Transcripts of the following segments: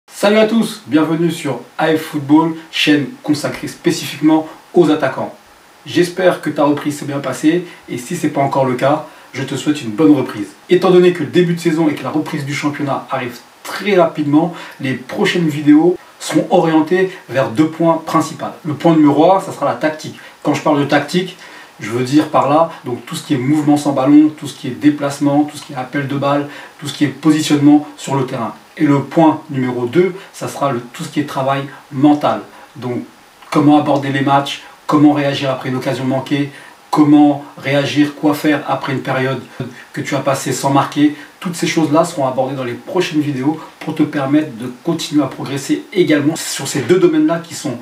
Salut à tous, bienvenue sur AF Football, chaîne consacrée spécifiquement aux attaquants. J'espère que ta reprise s'est bien passée et si ce n'est pas encore le cas, je te souhaite une bonne reprise. Étant donné que le début de saison et que la reprise du championnat arrive très rapidement, les prochaines vidéos seront orientées vers deux points principaux. Le point numéro 1, ça sera la tactique. Quand je parle de tactique, je veux dire par là donc tout ce qui est mouvement sans ballon, tout ce qui est déplacement, tout ce qui est appel de balle, tout ce qui est positionnement sur le terrain. Et le point numéro 2, ça sera tout ce qui est travail mental. Donc comment aborder les matchs, comment réagir après une occasion manquée, comment réagir, quoi faire après une période que tu as passée sans marquer. Toutes ces choses-là seront abordées dans les prochaines vidéos pour te permettre de continuer à progresser également sur ces deux domaines-là qui sont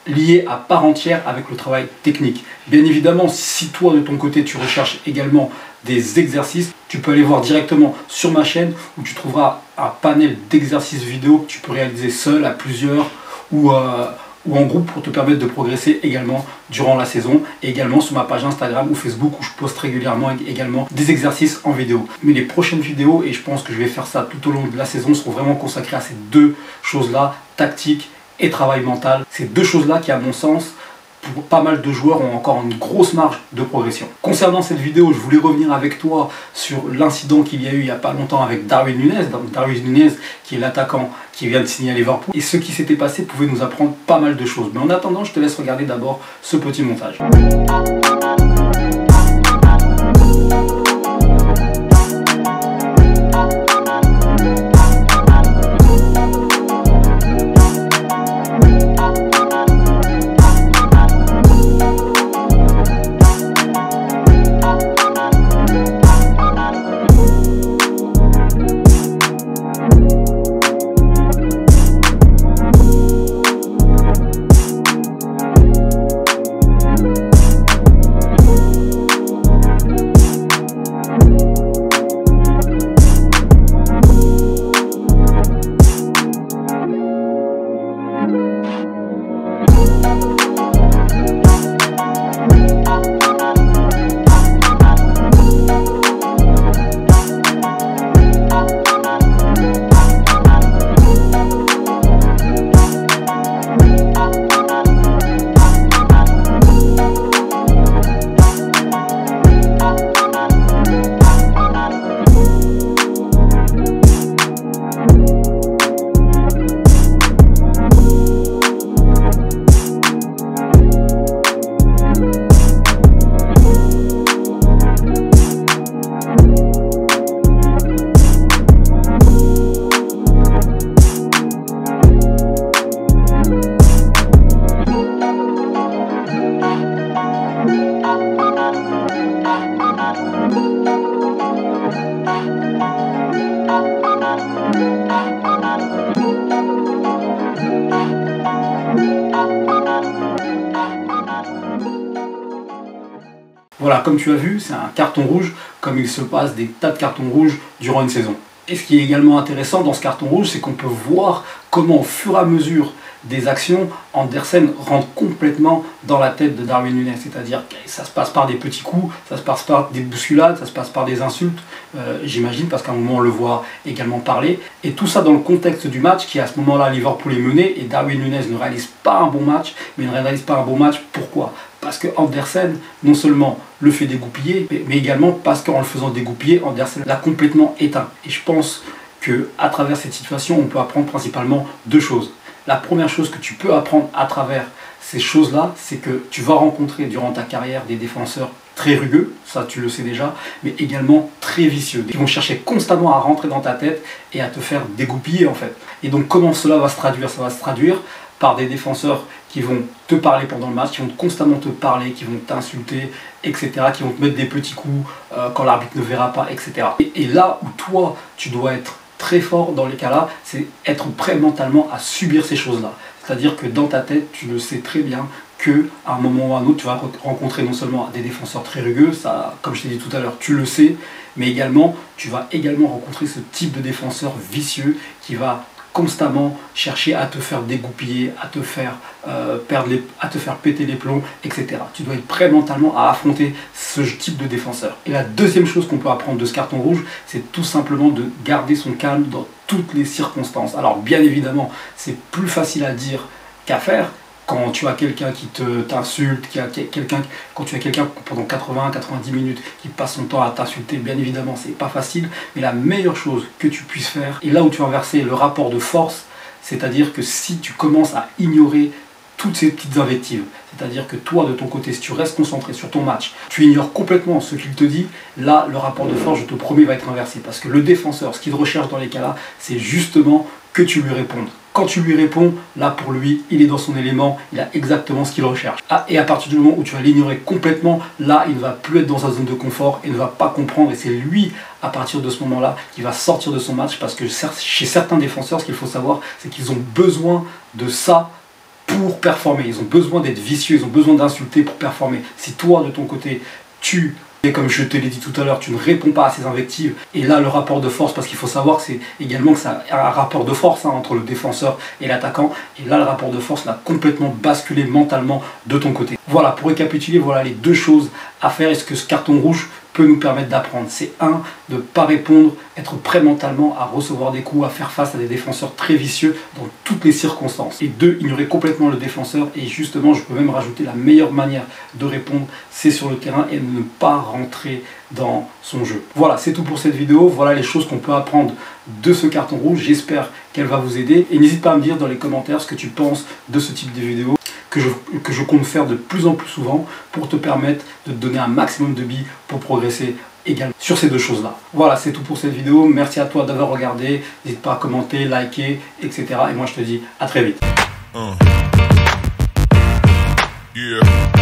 liés à part entière avec le travail technique. Bien évidemment, si toi de ton côté tu recherches également des exercices, tu peux aller voir directement sur ma chaîne où tu trouveras un panel d'exercices vidéo que tu peux réaliser seul, à plusieurs ou en groupe pour te permettre de progresser également durant la saison, et également sur ma page Instagram ou Facebook où je poste régulièrement également des exercices en vidéo. Mais les prochaines vidéos, et je pense que je vais faire ça tout au long de la saison, seront vraiment consacrées à ces deux choses-là, tactique et travail mental. Ces deux choses-là qui, à mon sens, pour pas mal de joueurs, ont encore une grosse marge de progression. Concernant cette vidéo, je voulais revenir avec toi sur l'incident qu'il y a eu il n'y a pas longtemps avec Darwin Núñez. Donc Darwin Núñez, qui est l'attaquant qui vient de signer à Liverpool. Et ce qui s'était passé pouvait nous apprendre pas mal de choses. Mais en attendant, je te laisse regarder d'abord ce petit montage. Voilà, comme tu as vu, c'est un carton rouge, comme il se passe des tas de cartons rouges durant une saison. Et ce qui est également intéressant dans ce carton rouge, c'est qu'on peut voir comment au fur et à mesure des actions, Andersen rentre complètement dans la tête de Darwin Núñez. C'est-à-dire que ça se passe par des petits coups, ça se passe par des bousculades, ça se passe par des insultes, j'imagine, parce qu'à un moment on le voit également parler. Et tout ça dans le contexte du match qui à ce moment-là Liverpool est mené et Darwin Núñez ne réalise pas un bon match. Mais il ne réalise pas un bon match, pourquoi ? Parce que Andersen, non seulement le fait dégoupiller, mais également parce qu'en le faisant dégoupiller, Andersen l'a complètement éteint. Et je pense qu'à travers cette situation, on peut apprendre principalement deux choses. La première chose que tu peux apprendre à travers ces choses-là, c'est que tu vas rencontrer durant ta carrière des défenseurs très rugueux, ça tu le sais déjà, mais également très vicieux, qui vont chercher constamment à rentrer dans ta tête et à te faire dégoupiller en fait. Et donc comment cela va se traduire ? Ça va se traduire par des défenseurs qui vont te parler pendant le match, qui vont constamment te parler, qui vont t'insulter, etc., qui vont te mettre des petits coups quand l'arbitre ne verra pas, etc. Et là où toi, tu dois être très fort dans les cas-là, c'est être prêt mentalement à subir ces choses-là. C'est-à-dire que dans ta tête, tu le sais très bien qu'à un moment ou à un autre, tu vas rencontrer non seulement des défenseurs très rugueux, ça, comme je t'ai dit tout à l'heure, tu le sais, mais également, tu vas également rencontrer ce type de défenseur vicieux qui va constamment chercher à te faire dégoupiller, à te faire à te faire péter les plombs, etc. Tu dois être prêt mentalement à affronter ce type de défenseur. Et la deuxième chose qu'on peut apprendre de ce carton rouge, c'est tout simplement de garder son calme dans toutes les circonstances. Alors bien évidemment, c'est plus facile à dire qu'à faire. Quand tu as quelqu'un qui t'insulte, quand tu as quelqu'un pendant 80-90 minutes qui passe son temps à t'insulter, bien évidemment, c'est pas facile. Mais la meilleure chose que tu puisses faire, et là où tu vas inverser le rapport de force, c'est-à-dire que si tu commences à ignorer toutes ces petites invectives, c'est-à-dire que toi, de ton côté, si tu restes concentré sur ton match, tu ignores complètement ce qu'il te dit, là, le rapport de force, je te promets, va être inversé. Parce que le défenseur, ce qu'il recherche dans les cas-là, c'est justement que tu lui répondes. Quand tu lui réponds, là pour lui, il est dans son élément, il a exactement ce qu'il recherche. Et à partir du moment où tu vas l'ignorer complètement, là il ne va plus être dans sa zone de confort et ne va pas comprendre. Et c'est lui, à partir de ce moment-là, qui va sortir de son match. Parce que chez certains défenseurs, ce qu'il faut savoir, c'est qu'ils ont besoin de ça pour performer. Ils ont besoin d'être vicieux, ils ont besoin d'insulter pour performer. Si toi, de ton côté, et comme je te l'ai dit tout à l'heure, tu ne réponds pas à ces invectives. Et là, le rapport de force, parce qu'il faut savoir que c'est également que ça a un rapport de force entre le défenseur et l'attaquant. Et là, le rapport de force va complètement basculer mentalement de ton côté. Voilà, pour récapituler, voilà les deux choses à faire et ce que ce carton rouge peut nous permettre d'apprendre. C'est un, de ne pas répondre, être prêt mentalement à recevoir des coups, à faire face à des défenseurs très vicieux dans toutes les circonstances. Et deux, ignorer complètement le défenseur. Et justement, je peux même rajouter la meilleure manière de répondre, c'est sur le terrain et ne pas rentrer dans son jeu. Voilà, c'est tout pour cette vidéo. Voilà les choses qu'on peut apprendre de ce carton rouge. J'espère qu'elle va vous aider. Et n'hésite pas à me dire dans les commentaires ce que tu penses de ce type de vidéo que je compte faire de plus en plus souvent pour te permettre de te donner un maximum de billes pour progresser également sur ces deux choses-là. Voilà, c'est tout pour cette vidéo. Merci à toi d'avoir regardé. N'hésite pas à commenter, liker, etc. Et moi, je te dis à très vite. Yeah.